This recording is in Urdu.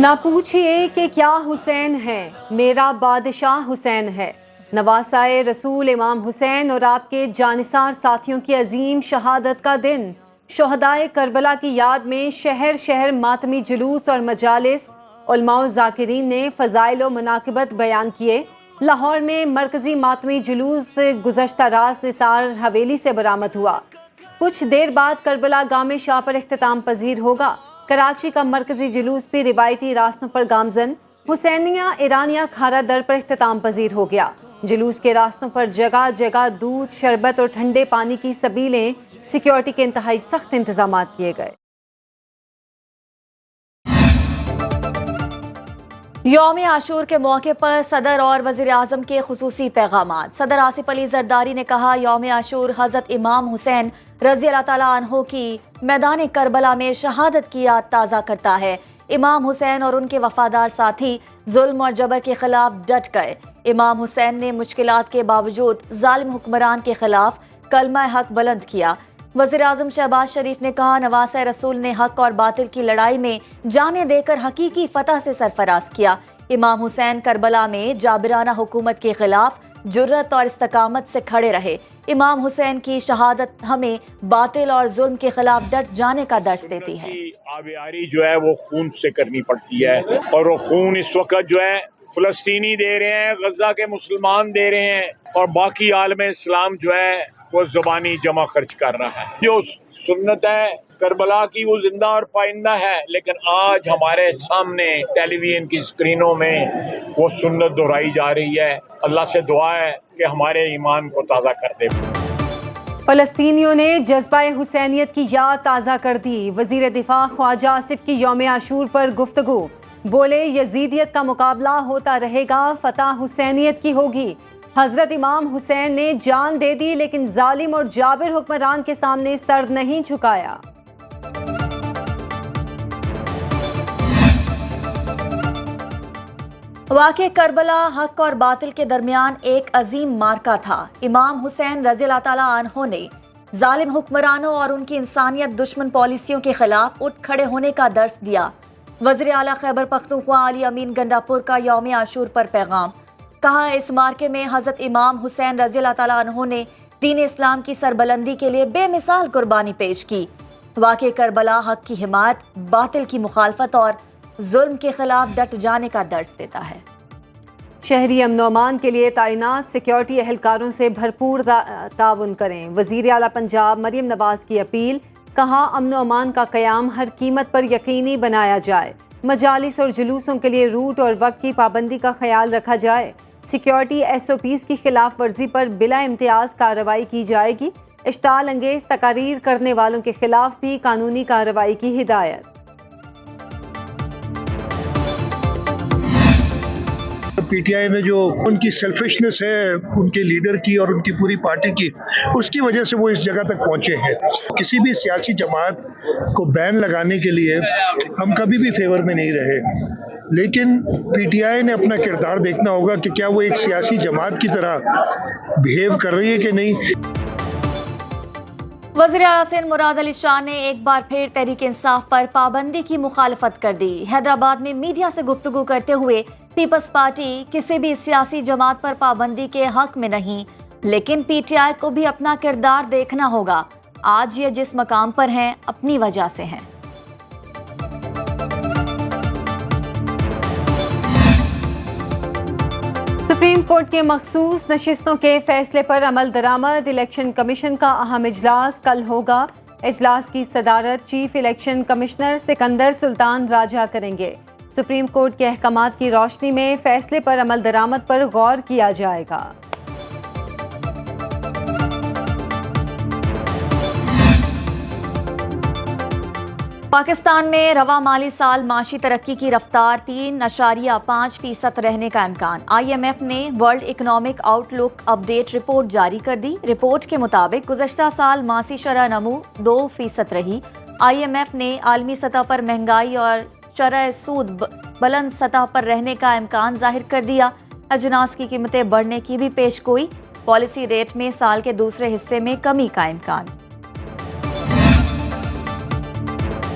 نہ پوچھئے کہ کیا حسین ہے، میرا بادشاہ حسین ہے۔ نواسائے رسول امام حسین اور آپ کے جانثار ساتھیوں کی عظیم شہادت کا دن، شہدائے کربلا کی یاد میں شہر شہر ماتمی جلوس اور مجالس، علماء و ذاکرین نے فضائل و مناقبت بیان کیے۔ لاہور میں مرکزی ماتمی جلوس گزشتہ رات نثار حویلی سے برآمد ہوا۔ کچھ دیر بعد کربلا گام شاہ پر اختتام پذیر ہوگا۔ کراچی کا مرکزی جلوس بھی روایتی راستوں پر گامزن حسینیہ ایرانیہ کھارا در پر اختتام پذیر ہو گیا۔ جلوس کے راستوں پر جگہ جگہ دودھ، شربت اور ٹھنڈے پانی کی سبیلیں، سیکیورٹی کے انتہائی سخت انتظامات کیے گئے۔ یوم عاشور کے موقع پر صدر اور وزیر اعظم کے خصوصی پیغامات۔ صدر آصف علی زرداری نے کہا، یوم عاشور حضرت امام حسین رضی اللہ تعالیٰ عنہ کی میدان کربلا میں شہادت کی یاد تازہ کرتا ہے۔ امام حسین اور ان کے وفادار ساتھی ظلم اور جبر کے خلاف ڈٹ گئے۔ امام حسین نے مشکلات کے باوجود ظالم حکمران کے خلاف کلمہ حق بلند کیا۔ وزیر اعظم شہباز شریف نے کہا، نواسۂ رسول نے حق اور باطل کی لڑائی میں جانیں دے کر حقیقی فتح سے سرفراز کیا۔ امام حسین کربلا میں جابرانہ حکومت کے خلاف جرأت اور استقامت سے کھڑے رہے۔ امام حسین کی شہادت ہمیں باطل اور ظلم کے خلاف ڈٹ جانے کا درس دیتی ہے۔ آبیاری جو ہے وہ خون سے کرنی پڑتی ہے، اور وہ خون اس وقت جو ہے فلسطینی دے رہے ہیں، غزہ کے مسلمان دے رہے ہیں، اور باقی عالم اسلام جو ہے وہ زبانی جمع خرچ کر رہا ہے۔ جو سنت ہے کربلا کی وہ زندہ اور پائندہ ہے، لیکن آج ہمارے سامنے ٹیلی ویژن کی اسکرینوں میں وہ سنت دہرائی جا رہی ہے۔ اللہ سے دعا ہے کہ ہمارے ایمان کو تازہ کر دے۔ فلسطینیوں نے جذبہ حسینیت کی یاد تازہ کر دی۔ وزیر دفاع خواجہ آصف کی یوم عاشور پر گفتگو، بولے یزیدیت کا مقابلہ ہوتا رہے گا، فتح حسینیت کی ہوگی۔ حضرت امام حسین نے جان دے دی لیکن ظالم اور جابر حکمران کے سامنے سر نہیں جھکایا۔ واقع کربلا حق اور باطل کے درمیان ایک عظیم مارکا تھا۔ امام حسین رضی اللہ تعالیٰ عنہ نے ظالم حکمرانوں اور ان کی انسانیت دشمن پالیسیوں کے خلاف اٹھ کھڑے ہونے کا درس دیا۔ وزیر اعلیٰ خیبر پختونخوا علی امین گنڈاپور کا یوم عاشور پر پیغام، کہا، اس مارکے میں حضرت امام حسین رضی اللہ تعالیٰ عنہ نے دین اسلام کی سربلندی کے لیے بے مثال قربانی پیش کی۔ واقع کربلا حق کی حمایت، باطل کی مخالفت اور ظلم کے خلاف ڈٹ جانے کا درس دیتا ہے۔ شہری امن و امان کے لیے تعینات سیکیورٹی اہلکاروں سے بھرپور تعاون کریں۔ وزیر اعلیٰ پنجاب مریم نواز کی اپیل، کہا، امن و امان کا قیام ہر قیمت پر یقینی بنایا جائے۔ مجالس اور جلوسوں کے لیے روٹ اور وقت کی پابندی کا خیال رکھا جائے۔ سیکیورٹی SOPs کی خلاف ورزی پر بلا امتیاز کارروائی کی جائے گی۔ اشتعال انگیز تقاریر کرنے والوں کے خلاف بھی قانونی کارروائی کی ہدایت۔ PTI نے جو ان کی سیلفشنس ہے ان کے لیڈر کی اور ان کی پوری پارٹی کی، اس کی وجہ سے وہ اس جگہ تک پہنچے ہیں۔ کسی بھی سیاسی جماعت کو بین لگانے کے لیے ہم کبھی بھی فیور میں نہیں رہے، لیکن PTI نے اپنا کردار دیکھنا ہوگا کہ کیا وہ ایک سیاسی جماعت کی طرح بہیو کر رہی ہے کہ نہیں۔ وزیر اعلیٰ سندھ مراد علی شاہ نے ایک بار پھر تحریک انصاف پر پابندی کی مخالفت کر دی۔ حیدرآباد میں میڈیا سے گفتگو کرتے ہوئے پیپلز پارٹی کسی بھی سیاسی جماعت پر پابندی کے حق میں نہیں، لیکن PTI کو بھی اپنا کردار دیکھنا ہوگا۔ آج یہ جس مقام پر ہیں اپنی وجہ سے ہیں۔ سپریم کورٹ کے مخصوص نشستوں کے فیصلے پر عمل درآمد۔ الیکشن کمیشن کا اہم اجلاس کل ہوگا۔ اجلاس کی صدارت چیف الیکشن کمشنر سکندر سلطان راجہ کریں گے۔ سپریم کورٹ کے احکامات کی روشنی میں فیصلے پر عمل درآمد پر غور کیا جائے گا۔ پاکستان میں رواں مالی سال معاشی ترقی کی رفتار 3.5% رہنے کا امکان۔ IMF نے ورلڈ اکنامک آؤٹ لک اپ ڈیٹ رپورٹ جاری کر دی۔ رپورٹ کے مطابق گزشتہ سال معاشی شرح نمو 2% رہی۔ IMF نے عالمی سطح پر مہنگائی اور شرح سود بلند سطح پر رہنے کا امکان ظاہر کر دیا۔ اجناس کی قیمتیں بڑھنے کی بھی پیش گوئی۔ پالیسی ریٹ میں سال کے دوسرے حصے میں کمی کا امکان۔